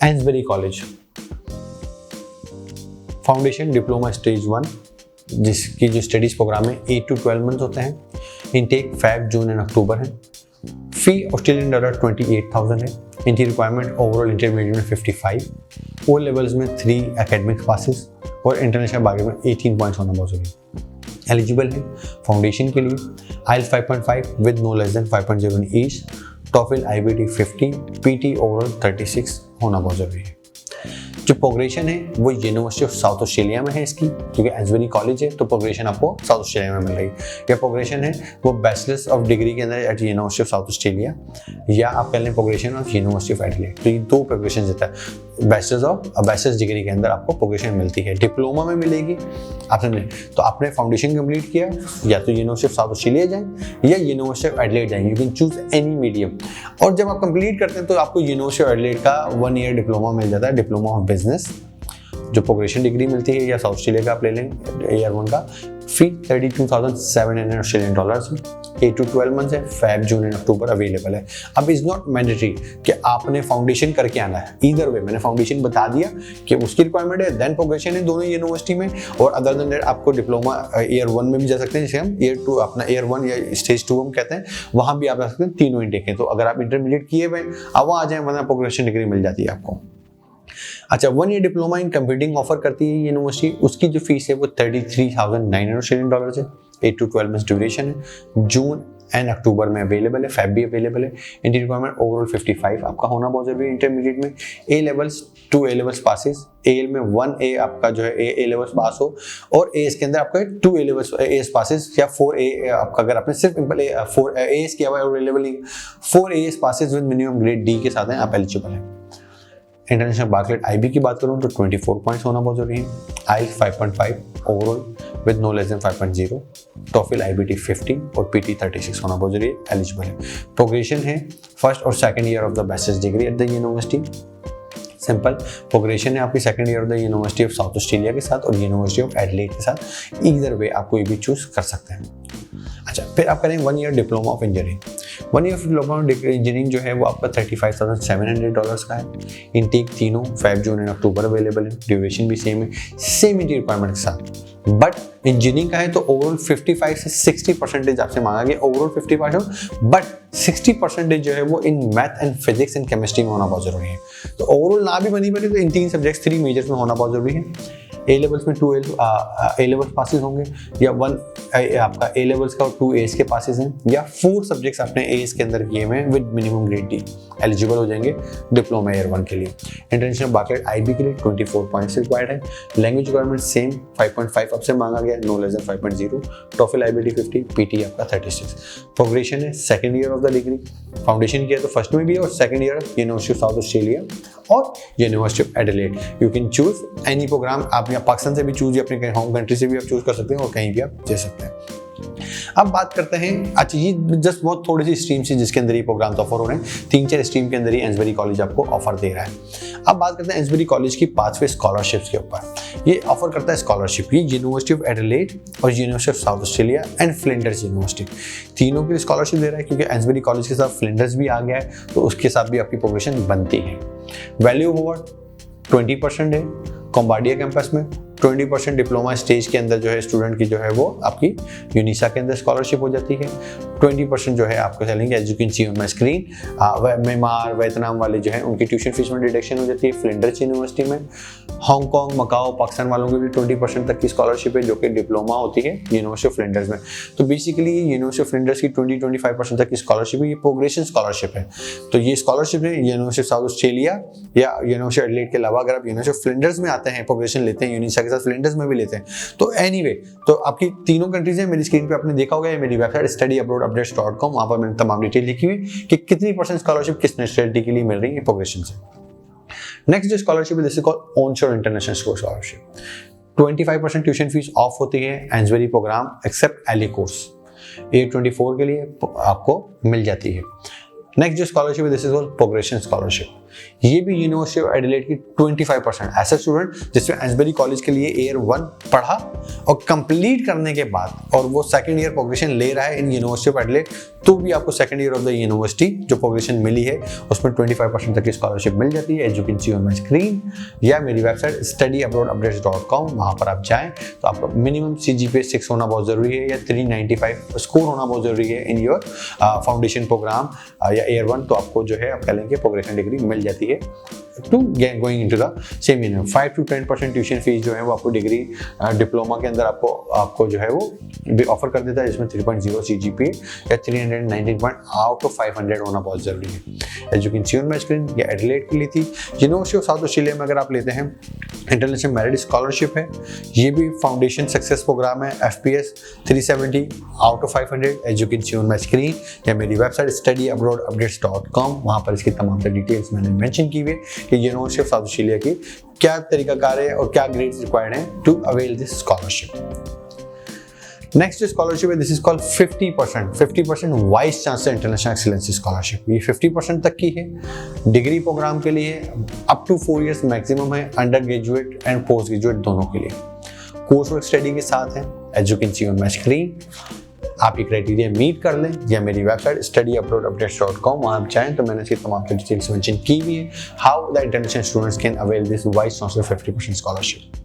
एन्सबरी college foundation diploma stage 1, जिसकी जो studies programme है 8 to 12 मंथ होते हैं। Intake Feb, June and October है। फी ऑस्ट्रेलियन डॉलर 28,000 है। इनकी रिक्वायरमेंट ओवरऑल इंटरमीडिएट में 55, ओ लेवल्स में 3 एकेडमिक पासिस और इंटरनेशनल बारगेन में 18 पॉइंट्स होना बहुत जरूरी है। एलिजिबल है फाउंडेशन के लिए IELTS 5.5 with no less than 5.0 in each, TOEFL IBT 50, PT overall 36 होना बहुत जरूरी है। जो प्रोग्रेशन है वो यूनिवर्सिटी ऑफ साउथ ऑस्ट्रेलिया में है इसकी, क्योंकि एन्सबरी कॉलेज है तो प्रोग्रेशन आपको साउथ ऑस्ट्रेलिया में मिल रही है। या प्रोग्रेशन है वो बैचलर्स ऑफ डिग्री के अंदर at University of South Australia, या आप कह लें progression of University of Adelaide. तो ये 2 प्रोग्रेशन देता है। बैचलर्स डिग्री के अंदर आपको प्रोग्रेशन मिलती है, डिप्लोमा में मिलेगी। आपने तो आपने फाउंडेशन कंप्लीट किया, या तो यूनिवर्सिटी ऑफ साउथ ऑस्ट्रेलिया जाएं या यूनिवर्सिटी ऑफ एडिलेड जाएं, you can choose any medium. और जब आप कंप्लीट करते हैं तो आपको यूनिवर्सिटी ऑफ एडिलेड का 1 ईयर डिप्लोमा मिल जाता है, डिप्लोमा ऑफ बिजनेस, जो प्रोग्रेशन डिग्री मिलती है। या साउथ ऑस्ट्रेलिया का आप ले लें ईयर 1 का। फी 32,700 ऑस्ट्रेलियन डॉलर्स है। 8 to 12 मंथ्स है। Feb, June and October available है। अब इज नॉट मैंडेटरी कि आपने फाउंडेशन करके आना है। ईदर वे मैंने फाउंडेशन बता दिया कि उसकी रिक्वायरमेंट है, देन प्रोग्रेशन है दोनों यूनिवर्सिटी में। और अदर देन दैट आपको डिप्लोमा ईयर 1 में भी जा सकते हैं, जिसे हम ईयर 2 अपना ईयर 1 या स्टेज 2 हम कहते हैं, वहाँ भी आप जा सकते हैं। तीनों इंटेक है। तो अगर आप इंटरमीडिएट किए हुए अब वहाँ आ जाए, वरना प्रोग्रेशन डिग्री मिल जाती है आपको। अच्छा, 1 year diploma in computing offer करती है यूनिवर्सिटी। उसकी जो फीस है वो 33,900 ऑस्ट्रेलियन डॉलर है। 8 to 12 मंथ्स ड्यूरेशन है। जून एंड अक्टूबर में अवेलेबल है, फेब भी अवेलेबल है। इनकी रिक्वायरमेंट ओवरऑल 55 आपका होना बहुत जरूरी है। इंटरमीडिएट में A levels 2 A levels passes, AL में 1 A आपका जो है A लेवल्स पास हो, और AS के अंदर आपका 2 A लेवल्स AS पासिस, या 4 A आपका अगर आपने सिर्फ 4 AS किया हुआ है और A लेवल नहीं, 4 AS passes with minimum grade D के साथ हैं आप एलिजिबल हैं। इंटरनेशनल बार्कलेट IB की बात करूँ तो 24 पॉइंट्स होना बहुत जरूरी है। IELTS 5.5 overall with no less than 5.0, TOEFL IBT 50 और PT 36 होना बहुत जरूरी है। एलिजिबल है। प्रोग्रेशन है फर्स्ट और second year of the bachelors degree at the university. Simple progression है आपकी second year of the university of South Australia के साथ और यूनिवर्सिटी ऑफ एडिलेड के साथ। ईदर वे आप कोई भी चूज कर सकते हैं। अच्छा, फिर आप करें 1 year diploma of engineering. 1 year diploma of engineering जो है वो आपका 35,700 डॉलर्स का है। इनटेक तीनों Feb, June and October available है। ड्यूरेशन भी सेम है, सेम इनकी रिक्वायरमेंट के साथ। बट इंजीनियरिंग का है तो ओवरऑल 55 से 60% आपसे मांगा गया। ओवरऑल 55, बट 60% जो है वो in math and physics and chemistry में होना बहुत जरूरी है। तो ओवरऑल ना भी बनी तो इन 3 सब्जेक्ट्स 3 मेजर्स में होना बहुत जरूरी है। A लेवल्स में 2 A लेवल्स पासिस होंगे, या 1 आपका A लेवल्स का और 2 A's के पासिस हैं, या 4 सब्जेक्ट्स आपने A's के अंदर किए हैं with minimum grade D, eligible हो जाएंगे डिप्लोमा ईयर 1 के लिए। इंटरनेशनल बार्कलेट IB के लिए 24 पॉइंट्स रिक्वायर्ड है। लैंग्वेज रिक्वायरमेंट सेम 5.5 आपसे मांगा गया, no less than 5.0, TOEFL IBT 50, PT आपका 36। प्रोग्रेशन है second year of the degree. Foundation किया तो फर्स्ट में भी है, और second year university of South Australia और university of Adelaide. You can choose any programme. आप या पाकिस्तान से भी चूज, या अपने होम कंट्री से भी आप चूज कर सकते हैं, और कहीं भी आप जा सकते हैं। अब बात करते हैं, अच्छा ये जस्ट बहुत थोड़ी सी स्ट्रीम से जिसके अंदर ये प्रोग्राम ऑफर हो रहे हैं। 3-4 स्ट्रीम के अंदर ही एन्सबरी कॉलेज आपको ऑफर दे रहा है। अब बात करते हैं एन्सबरी कॉलेज की पाथवे स्कॉलरशिप्स के ऊपर। ये ऑफर करता है स्कॉलरशिप, ये यूनिवर्सिटी ऑफ एडिलेड और university of South Australia and Flinders university, तीनों के लिए स्कॉलरशिप दे रहा है। क्योंकि एन्सबरी कॉलेज के साथ फ्लिंडर्स भी आ गया है, तो उसके साथ भी आपकी प्रोग्रेशन बनती है। वैल्यू ओवर 20% है। कॉम्बार्डिया कैंपस में 20% डिप्लोमा स्टेज के अंदर जो है स्टूडेंट की जो है वो आपकी यूनिसा के अंदर स्कॉलरशिप हो जाती है। 20% जो है आपको चलेंगे, as you can see on my screen, Myanmar, Vietnam वाले जो है उनकी ट्यूशन फीस में डिडक्शन हो जाती है फ्लिंडर्स यूनिवर्सिटी में। हांगकांग, मकाओ, पाकिस्तान वालों की भी 20% तक की स्कॉलरशिप है, जो कि डिप्लोमा होती है यूनिवर्सिटी ऑफ फ्लिंडर्स में। तो बेसिकली ये यूनिवर्सिटी ऑफ फ्लिंडर्स की 20-25% तक की स्कॉलरशिप है, ये प्रोग्रेशन स्कॉलरशिप है। तो ये स्कॉलरशिप है यूनिवर्सिटी ऑफ साउथ ऑस्ट्रेलिया या यूनिवर्सिटी एडिलेड के अलावा अगर आप यूनिवर्सिटी ऑफ फ्लिंडर्स में आते हैं, प्रोग्रेशन लेते हैं यूनिसा के साथ, फ्लिंडर्स में भी लेते हैं, तो एनीवे तो आपकी तीनों कंट्रीज हैं। मेरी स्क्रीन पे आपने देखा होगा, मेरी वेबसाइट studyabroadupdates.com, वहां पर मैंने तमाम डिटेल लिखी हुई कि कितनी % स्कॉलरशिप किस नेशनलिटी के लिए मिल रही है प्रोग्रेशन से। नेक्स्ट जो स्कॉलरशिप है, this is called onshore international scholarship. 25% tuition fees of होती है एन्सबरी प्रोग्राम एक्सेप्ट एली कोर्स, 824 के लिए आपको मिल जाती है। नेक्स्ट जो स्कॉलरशिप है, this is called progression scholarship. ये भी यूनिवर्सिटी ऑफ एडिलेड की 25% ऐसा स्टूडेंट जिसने एम्सबरी कॉलेज के लिए ईयर 1 पढ़ा और कंप्लीट करने के बाद और वो सेकंड ईयर प्रोग्रेशन ले रहा है इन यूनिवर्सिटी ऑफ एडिलेड, तो भी आपको second year of the university जो प्रोग्रेशन मिली है उसमें 25% तक की स्कॉलरशिप मिल जाती है। As you can see on my screen या मेरी वेबसाइट studyabroadupdates.com, वहाँ पर आप जाएं तो आपका मिनिमम CGPA 6 होना बहुत ज़रूरी है या 395 स्कोर होना बहुत ज़रूरी है इन योर फाउंडेशन प्रोग्राम या ईयर 1, तो आपको जो है आप कह लेंगे प्रोग्रेशन डिग्री मिल जाती है to going into the same year. 5 to 10% tuition fees जो है वो आपको डिग्री डिप्लोमा के अंदर आपको जो है वो ऑफर कर देता है, जिसमें 3.0 CGPA या 319 पॉइंट आउट ऑफ 500 होना बहुत ज़रूरी है। As you can see on my screen ये एडिलेड के लिए थी। यूनिवर्सिटी ऑफ साउथ ऑस्ट्रेलिया में अगर आप लेते हैं इंटरनेशनल मेरिट स्कॉलरशिप है, ये भी फाउंडेशन सक्सेस प्रोग्राम है, FPS 370 out of 500। As you can see on my screen या मेरी वेबसाइट studyabroadupdates.com, वहाँ पर इसकी तमाम डिटेल्स मैंने मेंशन की हुई है कि यूनिवर्सिटी ऑफ साउथ ऑस्ट्रेलिया की क्या तरीकाकार है और क्या ग्रेड्स रिक्वायर्ड हैं to avail this scholarship. Next scholarship है, this is called 50% vice chancellor international excellence scholarship. ये 50% तक की है, डिग्री प्रोग्राम के लिए अप टू 4 इयर्स मैक्सिमम है, undergraduate and postgraduate दोनों के लिए। कोर्स वर्क स्टडी के साथ है। As you can see on my screen, आप ये क्राइटेरिया मीट कर लें या मेरी वेबसाइट studyabroadupdates.com, वहाँ आप चाहें तो मैंने इसकी तमाम डिटेल्स मेंशन की हुई है how the international students can avail this vice chancellor 50% scholarship.